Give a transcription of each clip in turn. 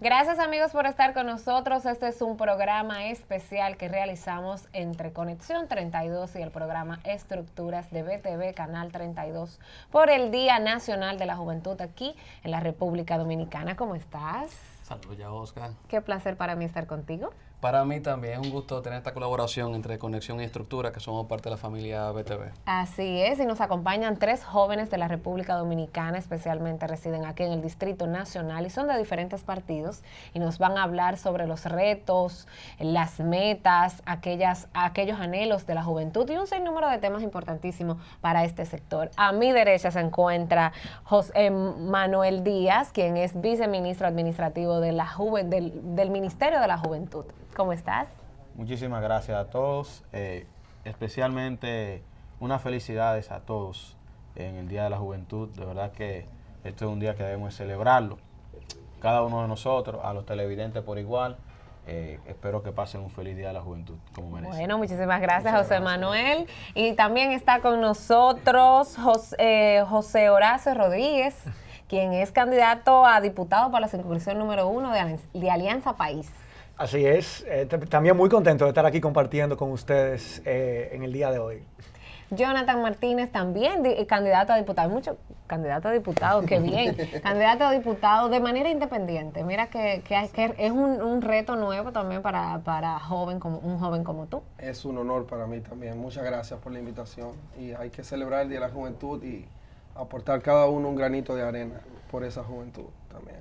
Gracias amigos por estar con nosotros. Este es un programa especial que realizamos entre Conexión 32 y el programa Estructuras de BTV Canal 32 por el Día Nacional de la Juventud aquí en la República Dominicana. ¿Cómo estás? Saludos, ya Oscar. Qué placer para mí estar contigo. Para mí también es un gusto tener esta colaboración entre Conexión y Estructura, que somos parte de la familia BTV. Así es, y nos acompañan 3 jóvenes de la República Dominicana, especialmente residen aquí en el Distrito Nacional y son de diferentes partidos y nos van a hablar sobre los retos, las metas, aquellos anhelos de la juventud y un sinnúmero de temas importantísimos para este sector. A mi derecha se encuentra José Manuel Díaz, quien es viceministro administrativo de del Ministerio de la Juventud. ¿Cómo estás? Muchísimas gracias a todos, especialmente unas felicidades a todos en el Día de la Juventud. De verdad que este es un día que debemos celebrarlo, cada uno de nosotros, a los televidentes por igual. Espero que pasen un feliz Día de la Juventud, como merecen. Bueno, muchísimas gracias, José Manuel. Y también está con nosotros José Horacio Rodríguez, quien es candidato a diputado para la circunscripción número 1 de Alianza País. Así es, también muy contento de estar aquí compartiendo con ustedes en el día de hoy. Jonathan Martínez también, candidato a diputado. Mucho candidato a diputado, qué bien. Candidato a diputado de manera independiente. Mira que es un reto nuevo también para un joven como tú. Es un honor para mí también. Muchas gracias por la invitación. Y hay que celebrar el Día de la Juventud y aportar cada uno un granito de arena por esa juventud también.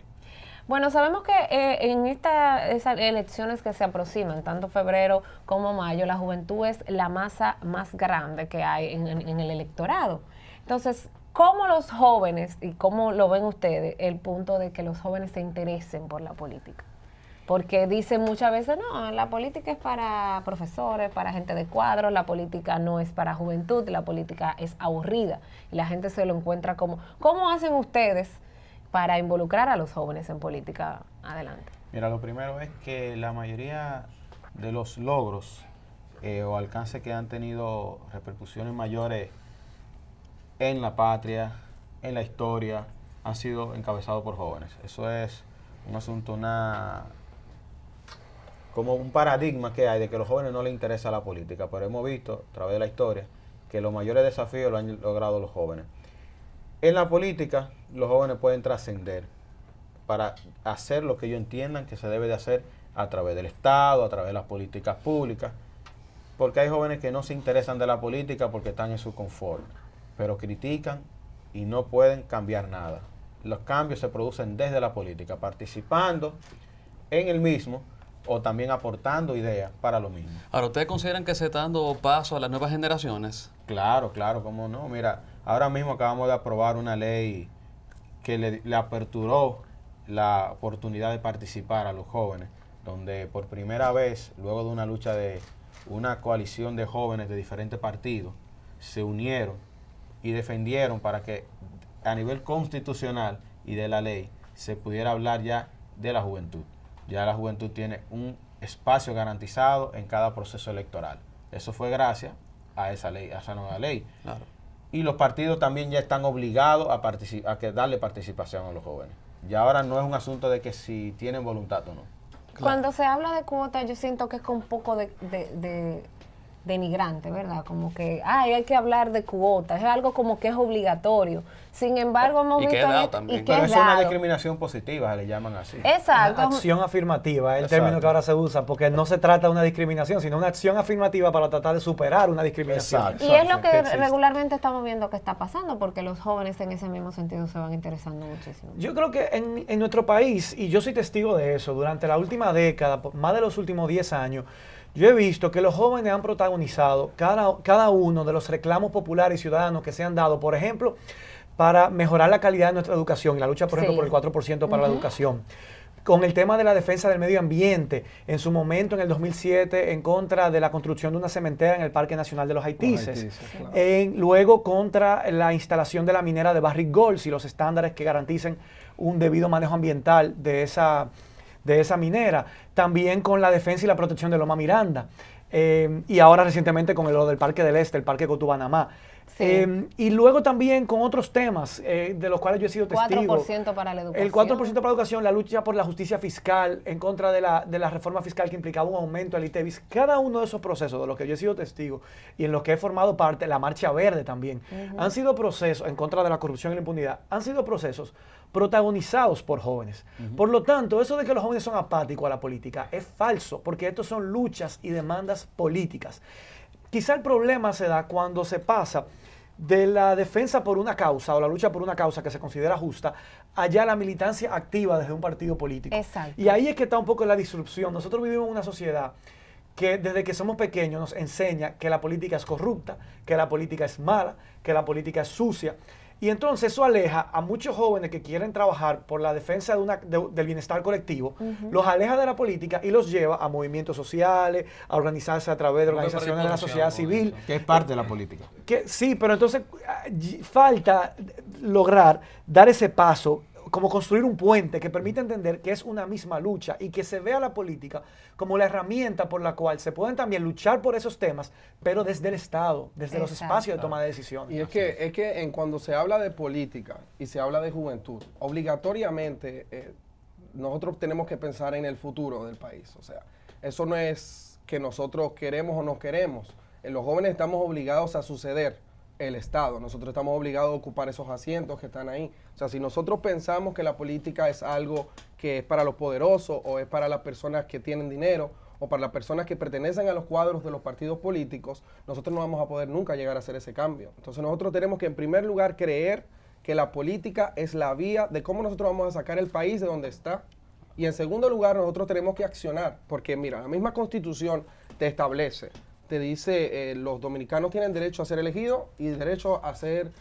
Bueno, sabemos que en esas elecciones que se aproximan, tanto febrero como mayo, la juventud es la masa más grande que hay en el electorado. Entonces, ¿cómo los jóvenes, y cómo lo ven ustedes, el punto de que los jóvenes se interesen por la política? Porque dicen muchas veces, no, la política es para profesores, para gente de cuadro, la política no es para juventud, la política es aburrida. Y la gente se lo encuentra como, ¿cómo hacen ustedes para involucrar a los jóvenes en política? Adelante. Mira, lo primero es que la mayoría de los logros o alcances que han tenido repercusiones mayores en la patria, en la historia, han sido encabezados por jóvenes. Eso es un asunto, como un paradigma que hay de que a los jóvenes no les interesa la política, pero hemos visto a través de la historia que los mayores desafíos lo han logrado los jóvenes. En la política, los jóvenes pueden trascender para hacer lo que ellos entiendan que se debe de hacer a través del Estado, a través de las políticas públicas, porque hay jóvenes que no se interesan de la política porque están en su confort, pero critican y no pueden cambiar nada. Los cambios se producen desde la política, participando en el mismo o también aportando ideas para lo mismo. Ahora, ¿ustedes consideran que se está dando paso a las nuevas generaciones? Claro, cómo no. Mira, ahora mismo acabamos de aprobar una ley que le aperturó la oportunidad de participar a los jóvenes, donde por primera vez, luego de una lucha de una coalición de jóvenes de diferentes partidos, se unieron y defendieron para que a nivel constitucional y de la ley se pudiera hablar ya de la juventud. Ya la juventud tiene un espacio garantizado en cada proceso electoral. Eso fue gracias a esa ley, a esa nueva ley. Claro. Y los partidos también ya están obligados a darle participación a los jóvenes. Y ahora no es un asunto de que si tienen voluntad o no. Claro. Cuando se habla de cuotas, yo siento que es con un poco de denigrante, ¿verdad? Como que, hay que hablar de cuotas, es algo como que es obligatorio. Sin embargo, hemos Y que visto... es dado también. Pero eso es una discriminación positiva, le llaman así. Exacto. Una acción afirmativa es el Exacto. término que ahora se usa, porque no se trata de una discriminación, sino una acción afirmativa para tratar de superar una discriminación. Exacto. Y es lo que existe. regularmente estamos viendo que está pasando, porque los jóvenes en ese mismo sentido se van interesando muchísimo. Yo creo que en nuestro país, y yo soy testigo de eso, durante la última década, más de los últimos 10 años, yo he visto que los jóvenes han protagonizado cada uno de los reclamos populares y ciudadanos que se han dado, por ejemplo, para mejorar la calidad de nuestra educación y la lucha, por ejemplo, por el 4% para la educación. Con el tema de la defensa del medio ambiente, en su momento, en el 2007, en contra de la construcción de una cementera en el Parque Nacional de los Haitises. Claro. Luego, contra la instalación de la minera de Barrick Gold y los estándares que garanticen un debido manejo ambiental de esa minera. También con la defensa y la protección de Loma Miranda. Y ahora recientemente con lo del Parque del Este, el Parque Cotubanamá. Sí. Y luego también con otros temas de los cuales yo he sido testigo. 4% para la educación. El 4% para la educación, la lucha por la justicia fiscal, en contra de la reforma fiscal que implicaba un aumento al ITEVIS. Cada uno de esos procesos de los que yo he sido testigo y en los que he formado parte, la Marcha Verde también, han sido procesos en contra de la corrupción y la impunidad, han sido procesos protagonizados por jóvenes. Por lo tanto, eso de que los jóvenes son apáticos a la política es falso, porque estos son luchas y demandas políticas. Quizá el problema se da cuando se pasa de la defensa por una causa o la lucha por una causa que se considera justa, allá la militancia activa desde un partido político. Exacto. Y ahí es que está un poco la disrupción. Nosotros vivimos en una sociedad que desde que somos pequeños nos enseña que la política es corrupta, que la política es mala, que la política es sucia. Y entonces eso aleja a muchos jóvenes que quieren trabajar por la defensa del bienestar colectivo, los aleja de la política y los lleva a movimientos sociales, a organizarse a través de organizaciones de la sociedad civil. Que es parte de la política. Que, sí, pero entonces falta lograr dar ese paso, como construir un puente que permita entender que es una misma lucha y que se vea la política como la herramienta por la cual se pueden también luchar por esos temas, pero desde el Estado, desde los espacios de toma de decisiones. Y es que cuando se habla de política y se habla de juventud, obligatoriamente nosotros tenemos que pensar en el futuro del país. O sea, eso no es que nosotros queremos o no queremos. Los jóvenes estamos obligados a suceder el Estado. Nosotros estamos obligados a ocupar esos asientos que están ahí. O sea, si nosotros pensamos que la política es algo que es para los poderosos o es para las personas que tienen dinero o para las personas que pertenecen a los cuadros de los partidos políticos, nosotros no vamos a poder nunca llegar a hacer ese cambio. Entonces nosotros tenemos que en primer lugar creer que la política es la vía de cómo nosotros vamos a sacar el país de donde está. Y en segundo lugar, nosotros tenemos que accionar, porque mira, la misma Constitución te establece, te dice, los dominicanos tienen derecho a ser elegidos y derecho a ser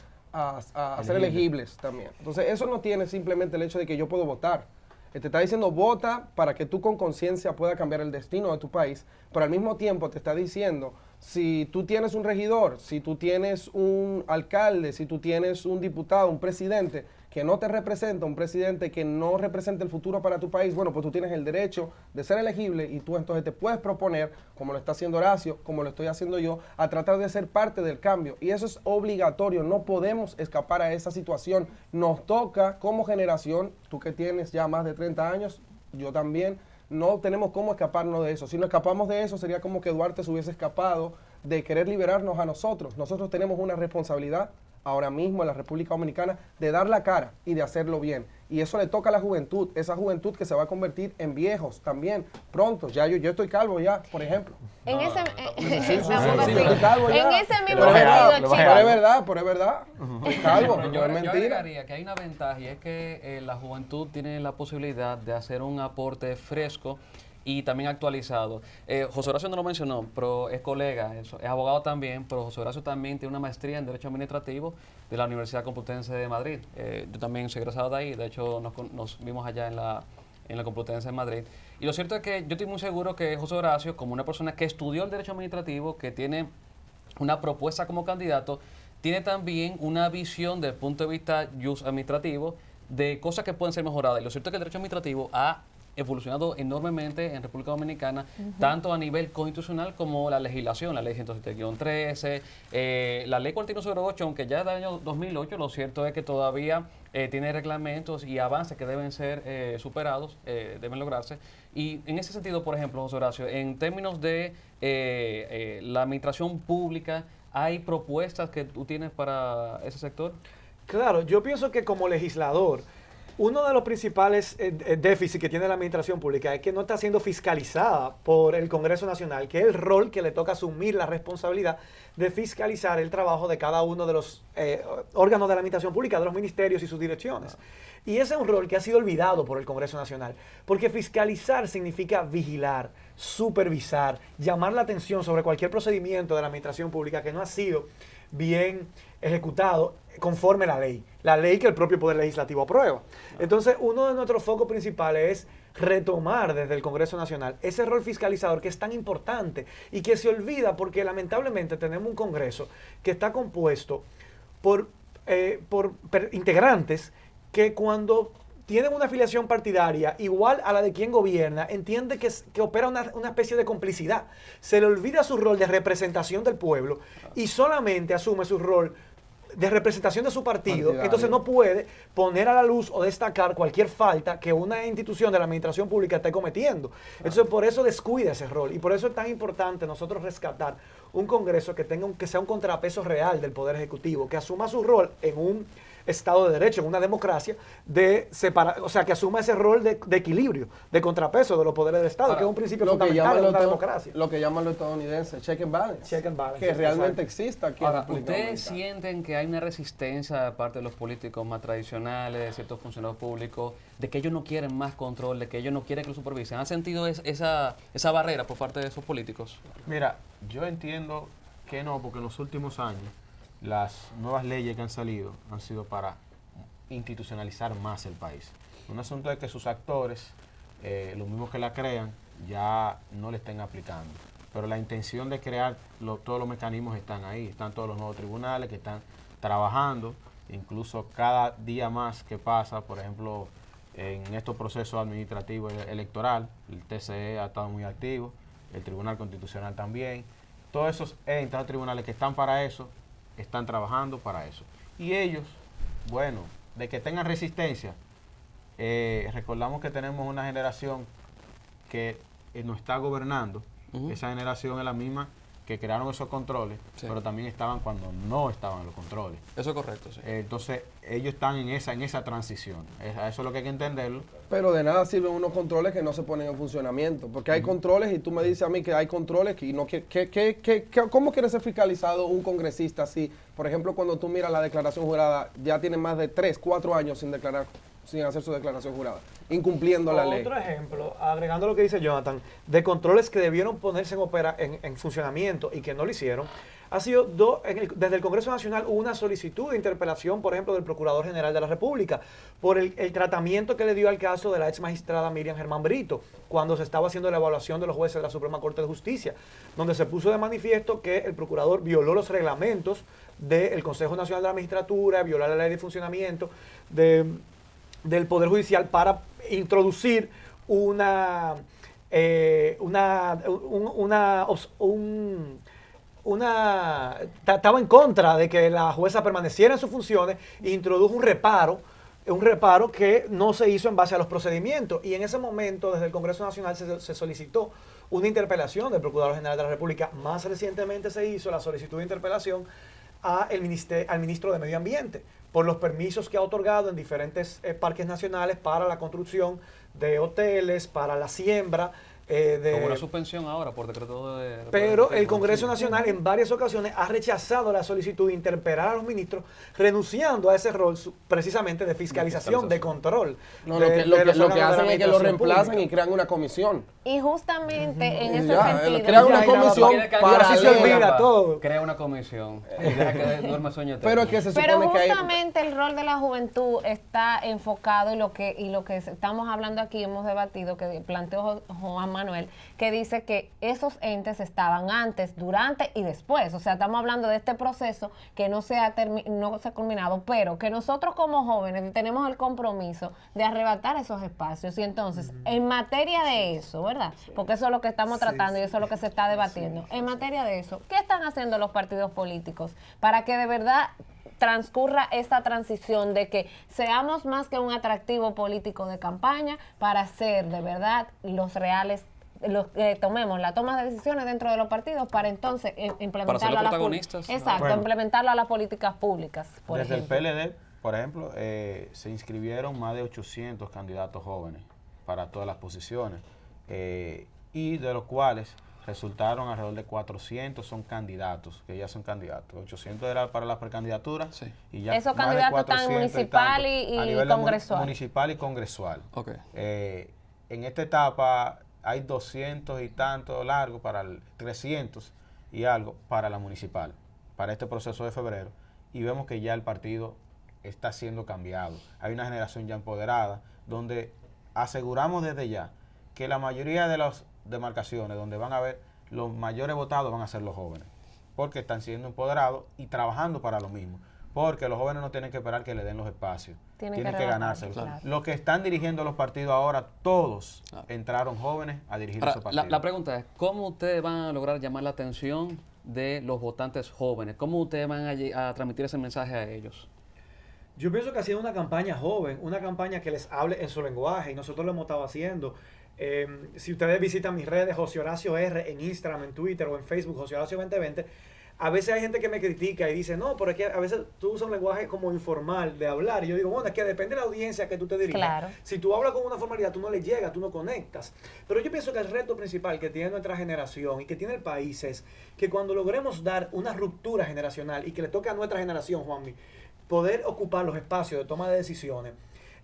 elegibles también. Entonces, eso no tiene simplemente el hecho de que yo puedo votar. Te está diciendo, vota para que tú con conciencia puedas cambiar el destino de tu país, pero al mismo tiempo te está diciendo, si tú tienes un regidor, si tú tienes un alcalde, si tú tienes un diputado, un presidente que no te representa, un presidente que no representa el futuro para tu país, bueno, pues tú tienes el derecho de ser elegible y tú entonces te puedes proponer, como lo está haciendo Horacio, como lo estoy haciendo yo, a tratar de ser parte del cambio. Y eso es obligatorio, no podemos escapar a esa situación. Nos toca como generación, tú que tienes ya más de 30 años, yo también, no tenemos cómo escaparnos de eso. Si nos escapamos de eso, sería como que Duarte se hubiese escapado de querer liberarnos a nosotros. Nosotros tenemos una responsabilidad ahora mismo en la República Dominicana de dar la cara y de hacerlo bien. Y eso le toca a la juventud, esa juventud que se va a convertir en viejos también, pronto. Ya yo estoy calvo ya, por ejemplo. En ese estoy calvo ya. En ese mismo Pero sentido, es verdad. Estoy calvo, no es Yo mentira. agregaría que hay una ventaja y es que la juventud tiene la posibilidad de hacer un aporte fresco y también actualizado. José Horacio no lo mencionó, pero es colega, es abogado también, pero José Horacio también tiene una maestría en Derecho Administrativo de la Universidad Complutense de Madrid. Yo también soy egresado de ahí, de hecho nos vimos allá en la Complutense de Madrid. Y lo cierto es que yo estoy muy seguro que José Horacio, como una persona que estudió el Derecho Administrativo, que tiene una propuesta como candidato, tiene también una visión desde el punto de vista administrativo de cosas que pueden ser mejoradas. Y lo cierto es que el Derecho Administrativo ha evolucionado enormemente en República Dominicana, tanto a nivel constitucional como la legislación, la ley 107-13, la ley 4108, aunque ya es del año 2008, lo cierto es que todavía tiene reglamentos y avances que deben ser superados, deben lograrse. Y en ese sentido, por ejemplo, José Horacio, en términos de la administración pública, ¿hay propuestas que tú tienes para ese sector? Claro, yo pienso que como legislador, uno de los principales déficits que tiene la administración pública es que no está siendo fiscalizada por el Congreso Nacional, que es el rol que le toca asumir la responsabilidad de fiscalizar el trabajo de cada uno de los órganos de la administración pública, de los ministerios y sus direcciones. Y ese es un rol que ha sido olvidado por el Congreso Nacional, porque fiscalizar significa vigilar, supervisar, llamar la atención sobre cualquier procedimiento de la administración pública que no ha sido bien ejecutado conforme la ley que el propio Poder Legislativo aprueba. Entonces, uno de nuestros focos principales es retomar desde el Congreso Nacional ese rol fiscalizador que es tan importante y que se olvida porque lamentablemente tenemos un Congreso que está compuesto por integrantes que cuando tienen una afiliación partidaria igual a la de quien gobierna, entiende que opera una especie de complicidad. Se le olvida su rol de representación del pueblo y solamente asume su rol de representación de su partido. Entonces no puede poner a la luz o destacar cualquier falta que una institución de la administración pública esté cometiendo. Entonces por eso descuida ese rol y por eso es tan importante nosotros rescatar un Congreso que sea un contrapeso real del Poder Ejecutivo, que asuma su rol en un Estado de Derecho, en una democracia, de separar, o sea, que asuma ese rol de equilibrio, de contrapeso de los poderes del Estado, que es un principio fundamental en una democracia. Lo que llaman los estadounidenses, check and balance. Check and balance. Que realmente exista aquí en Ahora, República ¿ustedes Dominicana. sienten que hay una resistencia de parte de los políticos más tradicionales, de ciertos funcionarios públicos, de que ellos no quieren más control, de que ellos no quieren que lo supervisen? ¿Han sentido esa barrera por parte de esos políticos? Mira, yo entiendo que no, porque en los últimos años las nuevas leyes que han salido han sido para institucionalizar más el país. Un asunto de que sus actores, los mismos que la crean, ya no le estén aplicando. Pero la intención de crear todos los mecanismos están ahí, están todos los nuevos tribunales que están trabajando, incluso cada día más que pasa, por ejemplo, en estos procesos administrativos electorales, el TCE ha estado muy activo, el Tribunal Constitucional también, todos esos entes tribunales que están para eso, están trabajando para eso. Y ellos, bueno, de que tengan resistencia, recordamos que tenemos una generación que nos está gobernando. Esa generación es la misma que crearon esos controles, sí, pero también estaban cuando no estaban los controles. Eso es correcto, sí. Entonces, ellos están en esa transición. Eso es lo que hay que entenderlo. Pero de nada sirven unos controles que no se ponen en funcionamiento. Porque hay controles y tú me dices a mí que hay controles que no ¿cómo quiere ser fiscalizado un congresista si, por ejemplo, cuando tú miras la declaración jurada, ya tiene más de 3, 4 años sin hacer su declaración jurada, incumpliendo la ley? Otro ejemplo, agregando lo que dice Jonathan, de controles que debieron ponerse en funcionamiento y que no lo hicieron, ha sido desde el Congreso Nacional hubo una solicitud de interpelación, por ejemplo, del Procurador General de la República, por el tratamiento que le dio al caso de la ex magistrada Miriam Germán Brito, cuando se estaba haciendo la evaluación de los jueces de la Suprema Corte de Justicia, donde se puso de manifiesto que el procurador violó los reglamentos del Consejo Nacional de la Magistratura, violó la ley de funcionamiento del Poder Judicial para introducir estaba en contra de que la jueza permaneciera en sus funciones e introdujo un reparo que no se hizo en base a los procedimientos. Y en ese momento, desde el Congreso Nacional se solicitó una interpelación del Procurador General de la República. Más recientemente se hizo la solicitud de interpelación al ministro de Medio Ambiente por los permisos que ha otorgado en diferentes parques nacionales para la construcción de hoteles, para la siembra. Como una suspensión ahora por decreto de... Pero el Congreso Nacional en varias ocasiones ha rechazado la solicitud de interpelar a los ministros, renunciando a ese rol precisamente de fiscalización, de control. No, lo que hacen es que lo reemplazan y crean una comisión. Y justamente en ese Ya, sentido... crean una comisión para así se olvida todo. Crea una comisión y deja que duerma sueño eterno. Pero que se Pero supone que hay... justamente el rol de la juventud está enfocado y lo que estamos hablando aquí, hemos debatido, que planteó Juan Manuel, que dice que esos entes estaban antes, durante y después. O sea, estamos hablando de este proceso que no se ha culminado, pero que nosotros como jóvenes tenemos el compromiso de arrebatar esos espacios. Y entonces, en materia de eso, ¿verdad? Porque eso es lo que estamos tratando y eso es lo que se está debatiendo. En materia de eso, ¿qué están haciendo los partidos políticos para que de verdad transcurra esta transición de que seamos más que un atractivo político de campaña para ser de verdad los reales, los que tomemos la toma de decisiones dentro de los partidos para entonces implementarlo a las protagonistas? Exacto, Bueno, implementarlo a las políticas públicas, por desde ejemplo. el PLD, por ejemplo, se inscribieron más de 800 candidatos jóvenes para todas las posiciones y de los cuales resultaron alrededor de 400 son candidatos, que ya son candidatos. 800 era para la precandidatura. Sí. Y ya Esos más de candidatos están 400 municipal tanto, y a nivel de congresual. Municipal y congresual. Ok. En esta etapa hay 200 y tanto largo para 300 y algo para la municipal, para este proceso de febrero. Y vemos que ya el partido está siendo cambiado. Hay una generación ya empoderada, donde aseguramos desde ya que la mayoría de las demarcaciones donde van a haber los mayores votados van a ser los jóvenes, porque están siendo empoderados y trabajando para lo mismo. porque los jóvenes no tienen que esperar que le den los espacios, Tienen tienen que que ganárselos. arrebatarlos, claro. Los que están dirigiendo los partidos ahora, todos Claro. entraron jóvenes a dirigir Ahora, esos partidos. la pregunta es, ¿cómo ustedes van a lograr llamar la atención de los votantes jóvenes? ¿Cómo ustedes van a transmitir ese mensaje a ellos? Yo pienso que haciendo una campaña joven, una campaña que les hable en su lenguaje, y nosotros lo hemos estado haciendo. Si ustedes visitan mis redes, José Horacio R, en Instagram, en Twitter o en Facebook, José Horacio 2020, a veces hay gente que me critica y dice, no, pero es que a veces tú usas un lenguaje como informal de hablar. Y yo digo, bueno, es que depende de la audiencia que tú te dirigas. Claro. Si tú hablas con una formalidad, tú no le llegas, tú no conectas. Pero yo pienso que el reto principal que tiene nuestra generación y que tiene el país es que cuando logremos dar una ruptura generacional y que le toque a nuestra generación, Juanmi, poder ocupar los espacios de toma de decisiones,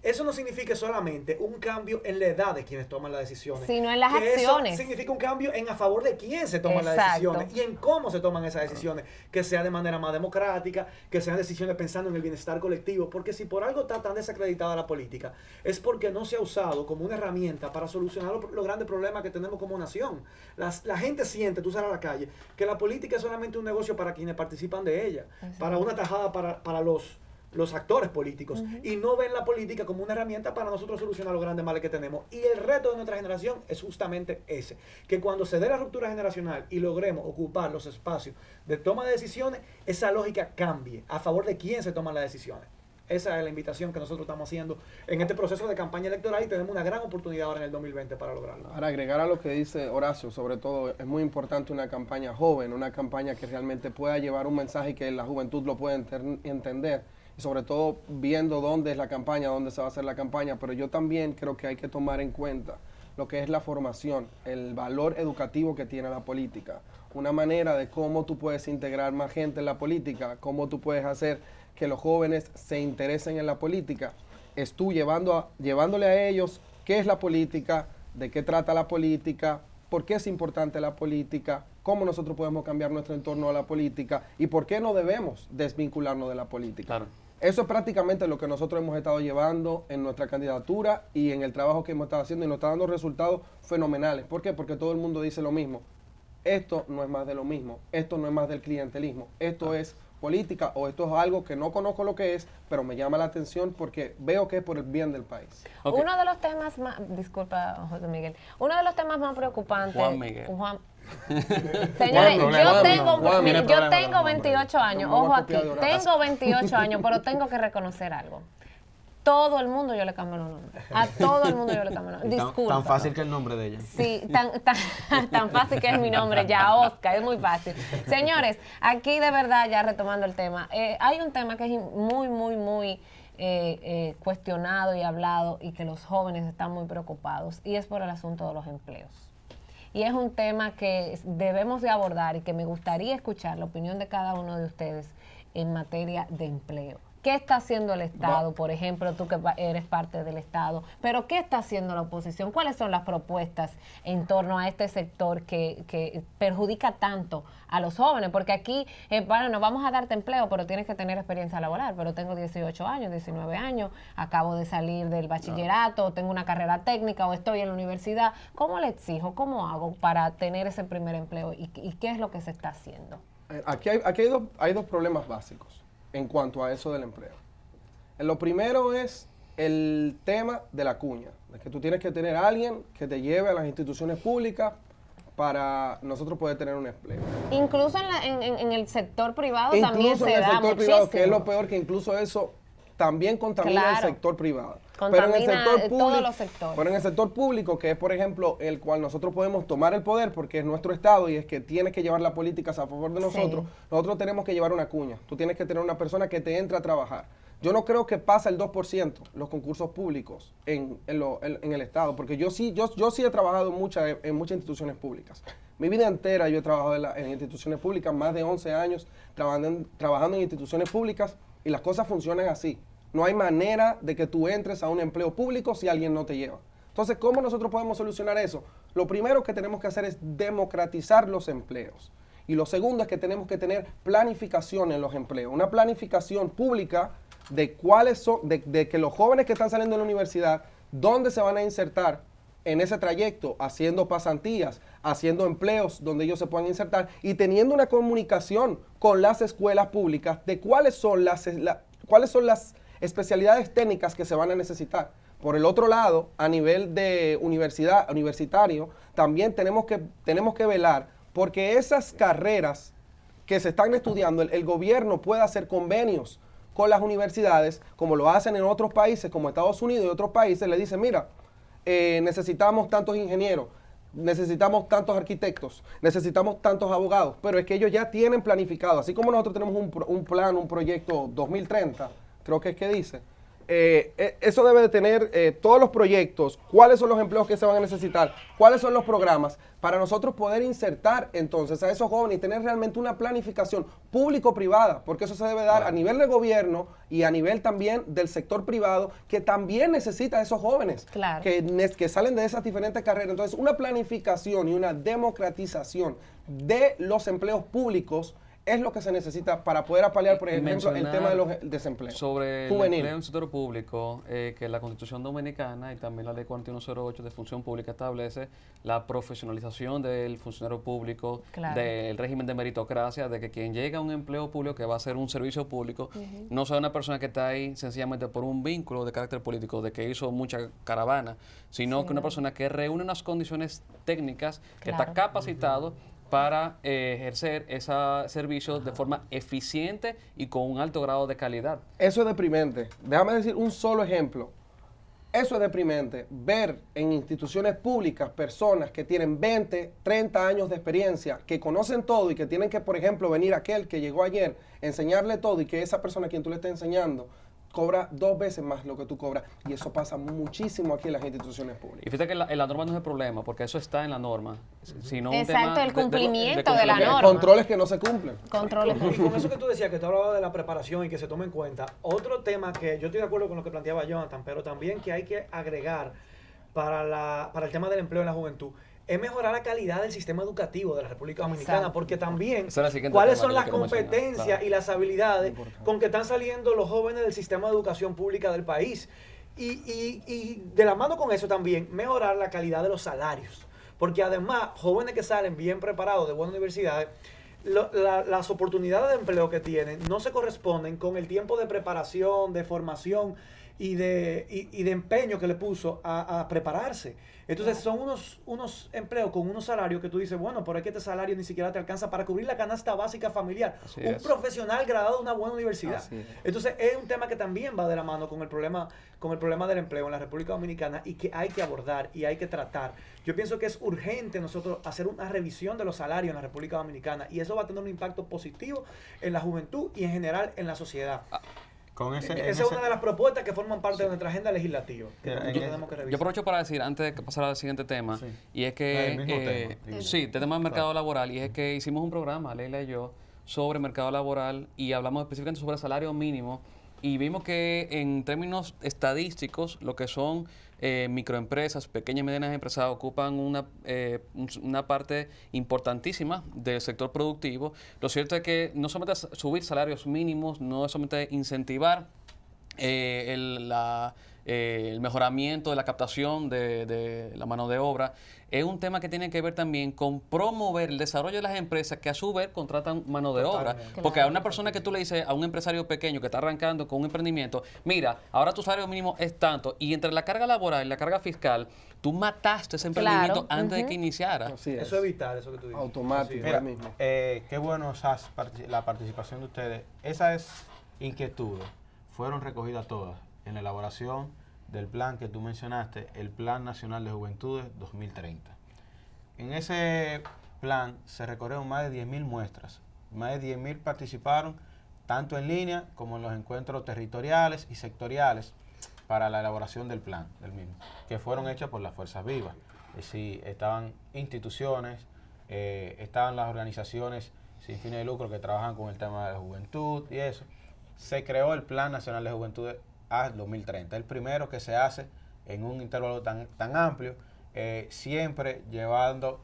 eso no significa solamente un cambio en la edad de quienes toman las decisiones, sino en las que acciones. Eso significa un cambio en a favor de quién se toman las Exacto. decisiones y en cómo se toman esas decisiones, que sea de manera más democrática, que sean decisiones pensando en el bienestar colectivo, porque si por algo está tan desacreditada la política, es porque no se ha usado como una herramienta para solucionar los grandes problemas que tenemos como nación. La gente siente, tú sales a la calle, que la política es solamente un negocio para quienes participan de ella, para una tajada para los actores políticos, y no ven la política como una herramienta para nosotros solucionar los grandes males que tenemos. Y el reto de nuestra generación es justamente ese, que cuando se dé la ruptura generacional y logremos ocupar los espacios de toma de decisiones, esa lógica cambie a favor de quién se toman las decisiones. Esa es la invitación que nosotros estamos haciendo en este proceso de campaña electoral, y tenemos una gran oportunidad ahora en el 2020 para lograrlo. Para agregar a lo que dice Horacio, sobre todo es muy importante una campaña joven, una campaña que realmente pueda llevar un mensaje y que la juventud lo pueda entender. Y sobre todo viendo dónde es la campaña, dónde se va a hacer la campaña, pero yo también creo que hay que tomar en cuenta lo que es la formación, el valor educativo que tiene la política, una manera de cómo tú puedes integrar más gente en la política, cómo tú puedes hacer que los jóvenes se interesen en la política, es tú llevándole a ellos qué es la política, de qué trata la política, por qué es importante la política, cómo nosotros podemos cambiar nuestro entorno a la política y por qué no debemos desvincularnos de la política. Claro. Eso es prácticamente lo que nosotros hemos estado llevando en nuestra candidatura y en el trabajo que hemos estado haciendo, y nos está dando resultados fenomenales. ¿Por qué? Porque todo el mundo dice lo mismo. Esto no es más de lo mismo, esto no es más del clientelismo, esto es política, o esto es algo que no conozco lo que es, pero me llama la atención porque veo que es por el bien del país. Ok. Uno de los temas más, disculpa José Miguel, uno de los temas más preocupantes, Juan Miguel. Señores, problema, yo tiene tengo 28 años, No me ojo voy a aquí, copiar de Horacio. tengo 28 años, pero tengo que reconocer algo. Todo el mundo yo le cambio los nombres. A todo el mundo yo le cambio los nombres. Disculpa. Tan fácil que el nombre de ella. Sí, tan fácil que es mi nombre ya, Oscar, es muy fácil. Señores, aquí de verdad, ya retomando el tema, hay un tema que es muy cuestionado y hablado, y que los jóvenes están muy preocupados, y es por el asunto de los empleos. Y es un tema que debemos de abordar y que me gustaría escuchar la opinión de cada uno de ustedes en materia de empleo. ¿Qué está haciendo el Estado? Por ejemplo, tú que eres parte del Estado, pero ¿qué está haciendo la oposición? ¿Cuáles son las propuestas en torno a este sector que perjudica tanto a los jóvenes? Porque aquí, bueno, nos vamos a darte empleo, pero tienes que tener experiencia laboral. Pero tengo 18 años, 19 años, acabo de salir del bachillerato, tengo una carrera técnica o estoy en la universidad. ¿Cómo le exijo? ¿Cómo hago para tener ese primer empleo? ¿Y qué es lo que se está haciendo? Aquí hay dos problemas básicos en cuanto a eso del empleo. Lo primero es el tema de la cuña, de que tú tienes que tener a alguien que te lleve a las instituciones públicas para nosotros poder tener un empleo. Incluso en el sector privado también Incluso se en el da sector muchísimo. privado, que es lo peor, que incluso eso también contamina Claro. el sector privado. Contamina todos los sectores. Pero en el sector público, que es, por ejemplo, el cual nosotros podemos tomar el poder porque es nuestro Estado y es que tiene que llevar las políticas a favor de nosotros, Sí. nosotros tenemos que llevar una cuña. Tú tienes que tener una persona que te entre a trabajar. Yo no creo que pasa el 2% los concursos públicos en el Estado, porque yo sí he trabajado en muchas instituciones públicas. Mi vida entera yo he trabajado en instituciones públicas, más de 11 años trabajando en instituciones públicas, y las cosas funcionan así. No hay manera de que tú entres a un empleo público si alguien no te lleva. Entonces, ¿cómo nosotros podemos solucionar eso? Lo primero que tenemos que hacer es democratizar los empleos. Y lo segundo es que tenemos que tener planificación en los empleos. Una planificación pública de cuáles son, de que los jóvenes que están saliendo de la universidad, dónde se van a insertar en ese trayecto, haciendo pasantías, haciendo empleos donde ellos se puedan insertar y teniendo una comunicación con las escuelas públicas de cuáles son las especialidades técnicas que se van a necesitar. Por el otro lado, a nivel de universitario, también tenemos que velar porque esas carreras que se están estudiando, el gobierno pueda hacer convenios con las universidades, como lo hacen en otros países, como Estados Unidos y otros países, le dicen, mira, necesitamos tantos ingenieros, necesitamos tantos arquitectos, necesitamos tantos abogados, pero es que ellos ya tienen planificado, así como nosotros tenemos un plan, un proyecto 2030, creo que es que dice, eso debe de tener todos los proyectos, cuáles son los empleos que se van a necesitar, cuáles son los programas, para nosotros poder insertar entonces a esos jóvenes y tener realmente una planificación público-privada, porque eso se debe dar a nivel de gobierno y a nivel también del sector privado, que también necesita a esos jóvenes que salen de esas diferentes carreras. Entonces, una planificación y una democratización de los empleos públicos es lo que se necesita para poder apalear, por ejemplo, el tema de los desempleos. Sobre juvenil. el empleo en el sector público, que la Constitución Dominicana y también la Ley 4108 de Función Pública establece la profesionalización del funcionario público, del régimen de meritocracia, de que quien llega a un empleo público que va a ser un servicio público, no sea una persona que está ahí sencillamente por un vínculo de carácter político, de que hizo mucha caravana, sino que una persona que reúne unas condiciones técnicas, que está capacitado para ejercer ese servicio de forma eficiente y con un alto grado de calidad. Eso es deprimente. Déjame decir un solo ejemplo. Eso es deprimente. Ver en instituciones públicas personas que tienen 20, 30 años de experiencia, que conocen todo y que tienen que, por ejemplo, venir aquel que llegó ayer, enseñarle todo y que esa persona a quien tú le estés enseñando cobra 2 veces más lo que tú cobras, y eso pasa muchísimo aquí en las instituciones públicas. Y fíjate que en la norma no es el problema, porque eso está en la norma, sino un Exacto, tema el cumplimiento de la norma. Controles que no se cumplen. Controles. Y con eso que tú decías, que tú hablabas de la preparación y que se tome en cuenta, otro tema que yo estoy de acuerdo con lo que planteaba Jonathan, pero también que hay que agregar para el tema del empleo en la juventud, es mejorar la calidad del sistema educativo de la República Dominicana, Exacto. porque también tema cuáles son que las quiero mencionar, competencias claro. y las habilidades con que están saliendo los jóvenes del sistema de educación pública del país. Y de la mano con eso también, mejorar la calidad de los salarios, porque además, jóvenes que salen bien preparados de buenas universidades, las oportunidades de empleo que tienen no se corresponden con el tiempo de preparación, de formación y de empeño que le puso a prepararse. Entonces son unos empleos con unos salarios que tú dices, bueno, pero es que este salario ni siquiera te alcanza para cubrir la canasta básica familiar. Así un es. profesional graduado de una buena universidad. Así es. Entonces es un tema que también va de la mano con el problema del empleo en la República Dominicana y que hay que abordar y hay que tratar. Yo pienso que es urgente nosotros hacer una revisión de los salarios en la República Dominicana, y eso va a tener un impacto positivo en la juventud y en general en la sociedad. Esa es una de las propuestas que forman parte de nuestra agenda legislativa, que nosotros tenemos que revisar. Yo aprovecho para decir, antes de pasar al siguiente tema, y es que, El mismo tema. sí, tema del mercado laboral, y es que hicimos un programa, Leila y yo, sobre mercado laboral, y hablamos específicamente sobre el salario mínimo, y vimos que en términos estadísticos, lo que son microempresas, pequeñas y medianas empresas, ocupan una parte importantísima del sector productivo. Lo cierto es que no solamente subir salarios mínimos, no es solamente incentivar el mejoramiento de la captación de la mano de obra, es un tema que tiene que ver también con promover el desarrollo de las empresas que a su vez contratan mano de obra. Porque a una persona que tú le dices, a un empresario pequeño que está arrancando con un emprendimiento, mira, ahora tu salario mínimo es tanto, y entre la carga laboral y la carga fiscal, tú mataste ese emprendimiento antes de que iniciara. Así es. Eso es vital, eso que tú dices. Automático. Mira, ahora mismo. qué bueno la participación de ustedes. Esas inquietudes fueron recogidas todas en la elaboración del plan que tú mencionaste, el Plan Nacional de Juventudes 2030. En ese plan se recorrieron más de 10.000 muestras. Más de 10.000 participaron tanto en línea como en los encuentros territoriales y sectoriales para la elaboración del plan del mismo, que fueron hechas por las Fuerzas Vivas. Es decir, estaban instituciones, estaban las organizaciones sin fines de lucro que trabajan con el tema de la juventud y eso. Se creó el Plan Nacional de Juventudes a 2030, el primero que se hace en un intervalo tan amplio, siempre llevando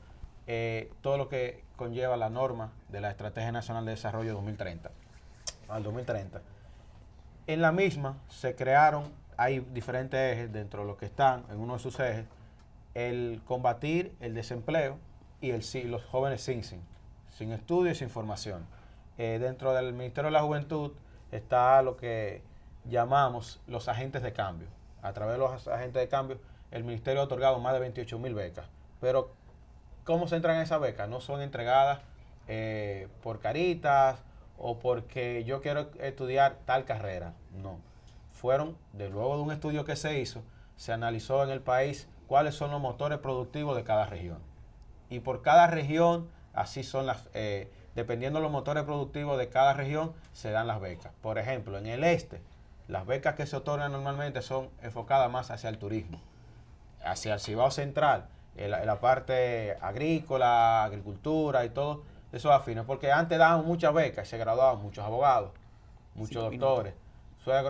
todo lo que conlleva la norma de la Estrategia Nacional de Desarrollo 2030 al 2030. En la misma se crearon, hay diferentes ejes dentro de los que están, en uno de sus ejes, el combatir el desempleo y los jóvenes sin estudio y sin formación. Dentro del Ministerio de la Juventud está lo que llamamos los agentes de cambio. A través de los agentes de cambio, el Ministerio ha otorgado más de 28,000 becas. Pero, ¿cómo se entran en esas becas? No son entregadas por caritas o porque yo quiero estudiar tal carrera. No. Fueron, luego de un estudio que se hizo, se analizó en el país cuáles son los motores productivos de cada región. Y por cada región, así son dependiendo de los motores productivos de cada región, se dan las becas. Por ejemplo, en el este, las becas que se otorgan normalmente son enfocadas más hacia el turismo, hacia el Cibao Central, en la parte agrícola, agricultura y todo esos afines, porque antes daban muchas becas y se graduaban muchos abogados, muchos doctores.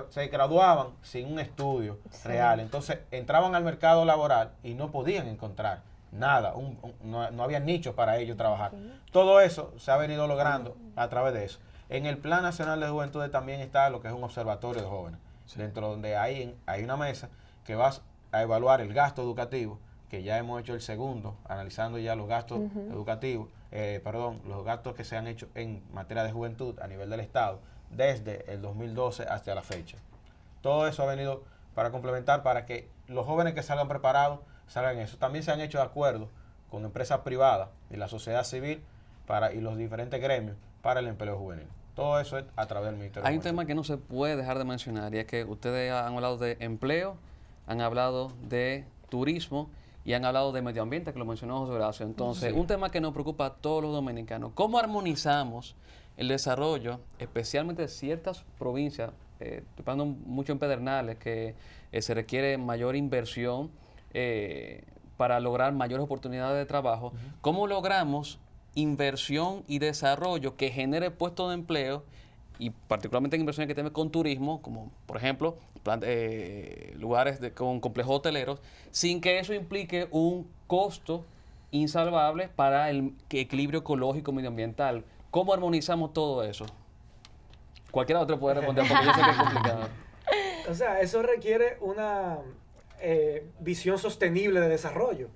Se graduaban sin un estudio real, entonces entraban al mercado laboral y no podían encontrar nada, no había nichos para ellos trabajar. Todo eso se ha venido logrando a través de eso. En el Plan Nacional de Juventudes también está lo que es un observatorio de jóvenes, dentro donde hay una mesa que va a evaluar el gasto educativo, que ya hemos hecho el segundo, analizando ya los gastos educativos, los gastos que se han hecho en materia de juventud a nivel del Estado, desde el 2012 hasta la fecha. Todo eso ha venido para complementar, para que los jóvenes que salgan preparados salgan eso. También se han hecho acuerdos con empresas privadas y la sociedad civil y los diferentes gremios para el empleo juvenil. Todo eso es a través del Ministerio. Hay un tema que no se puede dejar de mencionar y es que ustedes han hablado de empleo, han hablado de turismo y han hablado de medio ambiente, que lo mencionó José Horacio. Entonces, un tema que nos preocupa a todos los dominicanos, ¿cómo armonizamos el desarrollo, especialmente de ciertas provincias, estoy hablando mucho en Pedernales, que se requiere mayor inversión para lograr mayores oportunidades de trabajo? ¿Cómo logramos inversión y desarrollo que genere puestos de empleo y particularmente en inversiones que tienen que ver con turismo, como por ejemplo lugares con complejos hoteleros, sin que eso implique un costo insalvable para el equilibrio ecológico medioambiental? ¿Cómo armonizamos todo eso? Cualquiera otro puede responder porque yo sé que es complicado. O sea, eso requiere una visión sostenible de desarrollo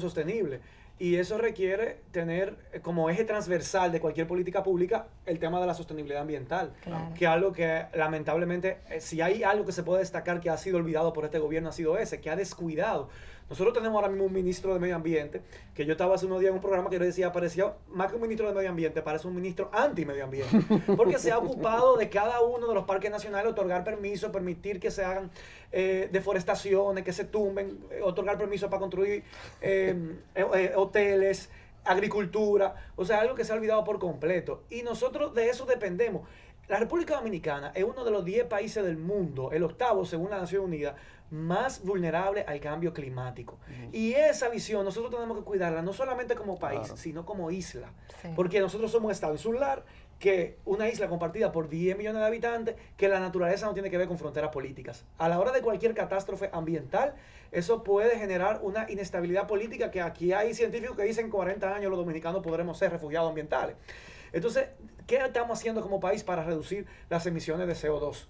sostenible. Y eso requiere tener como eje transversal de cualquier política pública el tema de la sostenibilidad ambiental, que es algo que lamentablemente, si hay algo que se puede destacar que ha sido olvidado por este gobierno, ha sido ese, que ha descuidado. Nosotros tenemos ahora mismo un ministro de Medio Ambiente, que yo estaba hace unos días en un programa que yo decía, parecía más que un ministro de Medio Ambiente, parece un ministro anti-medio ambiente, porque se ha ocupado de cada uno de los parques nacionales, otorgar permisos, permitir que se hagan deforestaciones, que se tumben, otorgar permisos para construir hoteles, agricultura, o sea, algo que se ha olvidado por completo. Y nosotros de eso dependemos. La República Dominicana es uno de los 10 países del mundo, el 8º según la Nación Unida, más vulnerable al cambio climático. Y esa visión nosotros tenemos que cuidarla, no solamente como país, sino como isla. Porque nosotros somos un estado insular, que una isla compartida por 10 millones de habitantes, que la naturaleza no tiene que ver con fronteras políticas. A la hora de cualquier catástrofe ambiental, eso puede generar una inestabilidad política, que aquí hay científicos que dicen que en 40 años los dominicanos podremos ser refugiados ambientales. Entonces, ¿qué estamos haciendo como país para reducir las emisiones de CO2?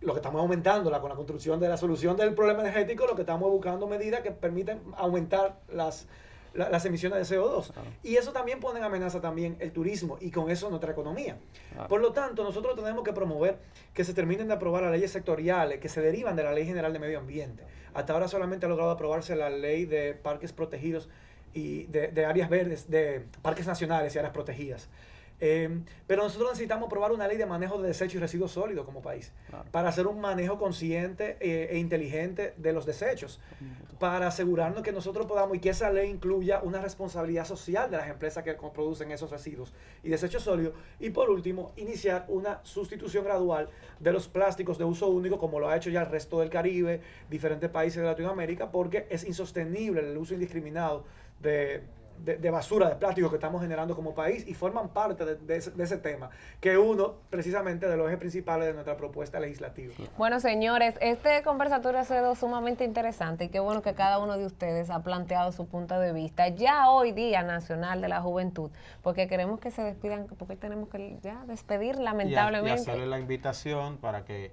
Lo que estamos aumentando con la construcción de la solución del problema energético, lo que estamos buscando medidas que permiten aumentar las emisiones de CO2. Y eso también pone en amenaza también el turismo y con eso nuestra economía. Por lo tanto, nosotros tenemos que promover que se terminen de aprobar las leyes sectoriales que se derivan de la Ley General de Medio Ambiente. Hasta ahora solamente ha logrado aprobarse la Ley de Parques Protegidos y de áreas verdes, de parques nacionales y áreas protegidas. Pero nosotros necesitamos aprobar una ley de manejo de desechos y residuos sólidos como país, para hacer un manejo consciente e inteligente de los desechos, para asegurarnos que nosotros podamos y que esa ley incluya una responsabilidad social de las empresas que producen esos residuos y desechos sólidos. Y por último, iniciar una sustitución gradual de los plásticos de uso único, como lo ha hecho ya el resto del Caribe, diferentes países de Latinoamérica, porque es insostenible el uso indiscriminado de basura, de plástico que estamos generando como país, y forman parte de ese tema, que es uno precisamente de los ejes principales de nuestra propuesta legislativa. Bueno, señores, este conversatorio ha sido sumamente interesante y qué bueno que cada uno de ustedes ha planteado su punto de vista. Ya hoy Día Nacional de la Juventud, porque queremos que se despidan, porque tenemos que ya despedir lamentablemente. Y hacerle la invitación para que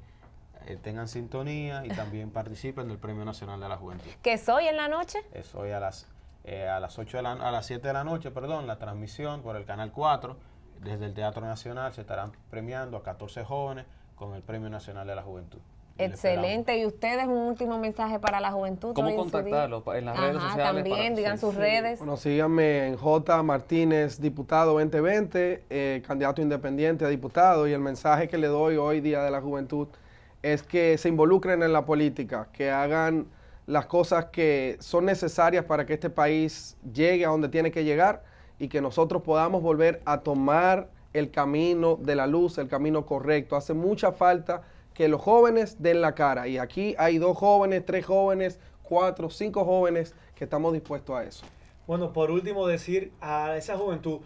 tengan sintonía y también participen del Premio Nacional de la Juventud. ¿Que es hoy en la noche? Es hoy a las 7 de la noche, la transmisión por el Canal 4, desde el Teatro Nacional se estarán premiando a 14 jóvenes con el Premio Nacional de la Juventud. Excelente. ¿Y ustedes un último mensaje para la juventud? ¿Cómo hoy en su día? contactarlo? En las redes sociales. También, digan sus redes. Bueno, síganme en J. Martínez, diputado 2020, candidato independiente a diputado. Y el mensaje que le doy hoy, Día de la Juventud, es que se involucren en la política, que hagan las cosas que son necesarias para que este país llegue a donde tiene que llegar y que nosotros podamos volver a tomar el camino de la luz, el camino correcto. Hace mucha falta que los jóvenes den la cara. Y aquí hay 2 jóvenes, 3 jóvenes, 4, 5 jóvenes que estamos dispuestos a eso. Bueno, por último decir a esa juventud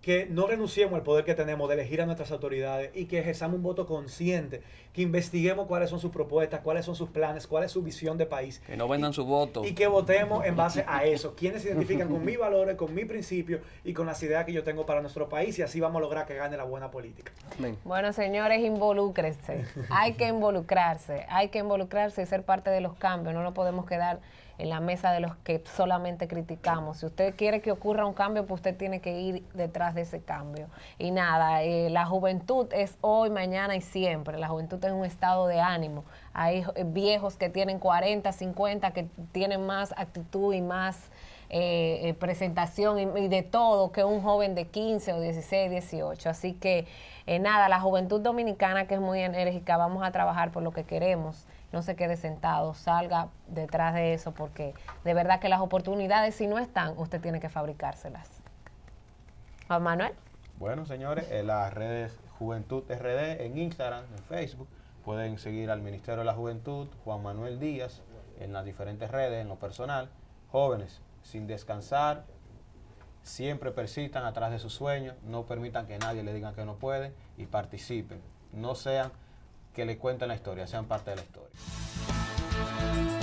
que no renunciemos al poder que tenemos de elegir a nuestras autoridades y que ejerzamos un voto consciente, que investiguemos cuáles son sus propuestas, cuáles son sus planes, cuál es su visión de país. Que no vendan su voto. Y que votemos en base a eso. Quienes se identifican con mis valores, con mis principios y con las ideas que yo tengo para nuestro país, y así vamos a lograr que gane la buena política. Amén. Bueno, señores, involúcrense. Hay que involucrarse y ser parte de los cambios. No nos podemos quedar en la mesa de los que solamente criticamos. Si usted quiere que ocurra un cambio, pues usted tiene que ir detrás de ese cambio. Y nada, la juventud es hoy, mañana y siempre. La juventud es un estado de ánimo. Hay viejos que tienen 40, 50, que tienen más actitud y más presentación y de todo que un joven de 15 o 16, 18. Así que nada, la juventud dominicana, que es muy enérgica, vamos a trabajar por lo que queremos. No se quede sentado, salga detrás de eso, porque de verdad que las oportunidades, si no están, usted tiene que fabricárselas. Juan Manuel. Bueno, señores, en las redes Juventud RD, en Instagram, en Facebook, pueden seguir al Ministerio de la Juventud, Juan Manuel Díaz, en las diferentes redes, en lo personal. Jóvenes, sin descansar, siempre persistan atrás de sus sueños, no permitan que nadie le diga que no pueden y participen. No sean que le cuenten la historia, sean parte de la historia.